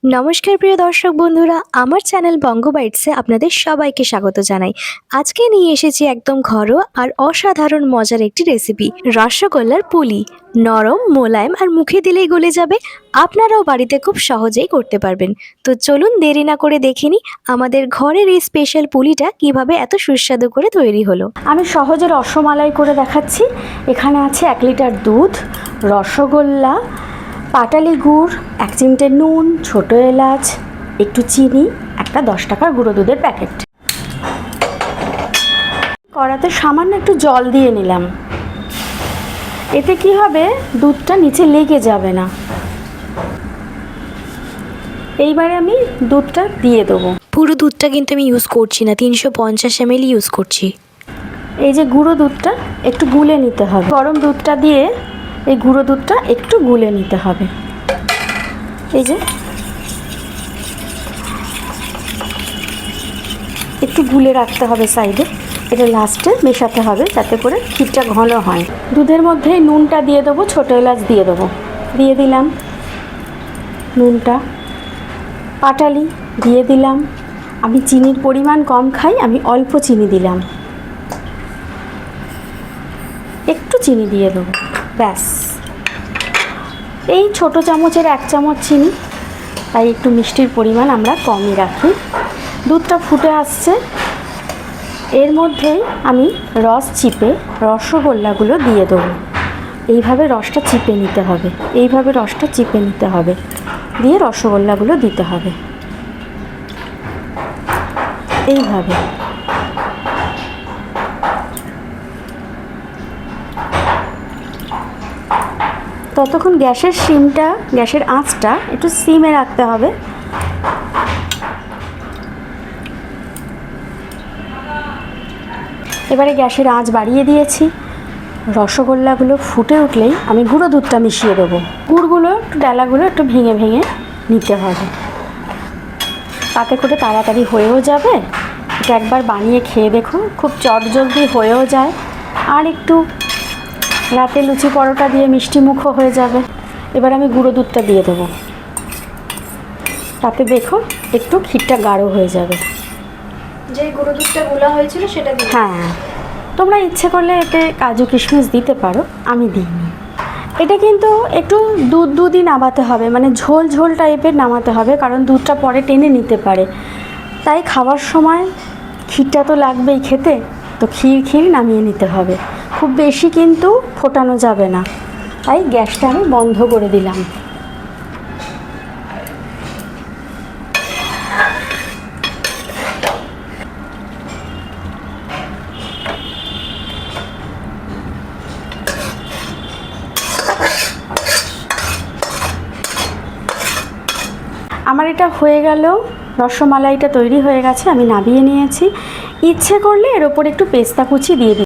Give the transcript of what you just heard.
নমস্কার প্রিয় দর্শক বন্ধুরা, আমার চ্যানেল বঙ্গ বাইটসে আপনাদের সবাইকে স্বাগত জানাই। আজকে নিয়ে এসেছি একদম ঘরোয়া আর অসাধারণ মজার একটি রেসিপি, রসগোল্লার পুলি। নরম, মোলায়েম আর মুখে দিলেই গলে যাবে। আপনারাও বাড়িতে খুব সহজেই করতে পারবেন। তো চলুন দেরি না করে দেখে নিই আমাদের ঘরের এই স্পেশাল পুলিটা কিভাবে এত সুস্বাদু করে তৈরি হলো। আমি সহজে রসমালাই করে দেখাচ্ছি। এখানে আছে 1 লিটার দুধ, রসগোল্লা, পাটালি গুড়, 1 চিমটে নুন, ছোটো এলাচ, একটু চিনি, একটা 10 টাকার গুঁড়ো দুধের প্যাকেট। কড়াতে সামান্য একটু জল দিয়ে নিলাম। এতে কি হবে, দুধটা নিচে লেগে যাবে না। এইবারে আমি দুধটা দিয়ে দেবো। পুরো দুধটা কিন্তু আমি ইউজ করছি না, 350 ml ইউজ করছি। এই যে গুঁড়ো দুধটা একটু গুলে নিতে হবে। গরম দুধটা দিয়ে এই গুঁড়ো দুধটা একটু গুলে নিতে হবে। এই যে একটু গুলে রাখতে হবে সাইডে। এটা লাস্টে মেশাতে হবে যাতে করে ক্ষীরটা ঘন হয়। দুধের মধ্যে নুনটা দিয়ে দেবো, ছোটো এলাচ দিয়ে দেবো। দিয়ে দিলাম নুনটা। পাটালি দিয়ে দিলাম। আমি চিনির পরিমাণ কম খাই, আমি অল্প চিনি দিলাম। একটু চিনি দিয়ে দেবো, ব্যাস। এই ছোটো চামচের 1 চামচ চিনি, তাই একটু মিষ্টির পরিমাণ আমরা কমই রাখি। দুধটা ফুটে আসছে, এর মধ্যেই আমি রস চিপে রসগোল্লাগুলো দিয়ে দেবো। এইভাবে রসটা চিপে নিতে হবে, এইভাবে রসটা চিপে নিতে হবে, দিয়ে রসগোল্লাগুলো দিতে হবে এইভাবে। ততক্ষণ গ্যাসের আঁচটা একটু সিমে রাখতে হবে। এবারে গ্যাসের আঁচ বাড়িয়ে দিয়েছি। রসগোল্লাগুলো ফুটে উঠলেই আমি গুঁড়ো দুধটা মিশিয়ে দেবো। গুড়গুলো ডালাগুলো একটু ভেঙে ভেঙে নিতে হবে, তাতে করে তাড়াতাড়ি হয়েও যাবে। এটা একবার বানিয়ে খেয়ে দেখো, খুব চটজলদি হয়েও যায়। আর একটু রাতে লুচি পরোটা দিয়ে মিষ্টি মুখও হয়ে যাবে। এবার আমি গুঁড়ো দুধটা দিয়ে দেবো, তাতে দেখো একটু ক্ষীরটা গাঢ় হয়ে যাবে। যে গুঁড়ো দুধটা গোলা হয়েছিল সেটা দিই। হ্যাঁ, তোমরা ইচ্ছে করলে এতে কাজু কিশমিশ দিতে পারো, আমি দিইনি। এটা কিন্তু একটু দুধই নামাতে হবে, মানে ঝোল ঝোল টাইপের নামাতে হবে, কারণ দুধটা পরে টেনে নিতে পারে। তাই খাওয়ার সময় ক্ষীরটা তো লাগবেই খেতে, তো ক্ষীর নামিয়ে নিতে হবে। খুব বেশি কিন্তু ফোটানো যাবে না, তাই গ্যাসটা আমি বন্ধ করে দিলাম। আমার এটা হয়ে গেল, রসমালাইটা তৈরি হয়ে গেছে, আমি নামিয়ে নিয়েছি। ইচ্ছে করলে এর ওপর একটু পেস্তা কুচি দিয়ে দিই।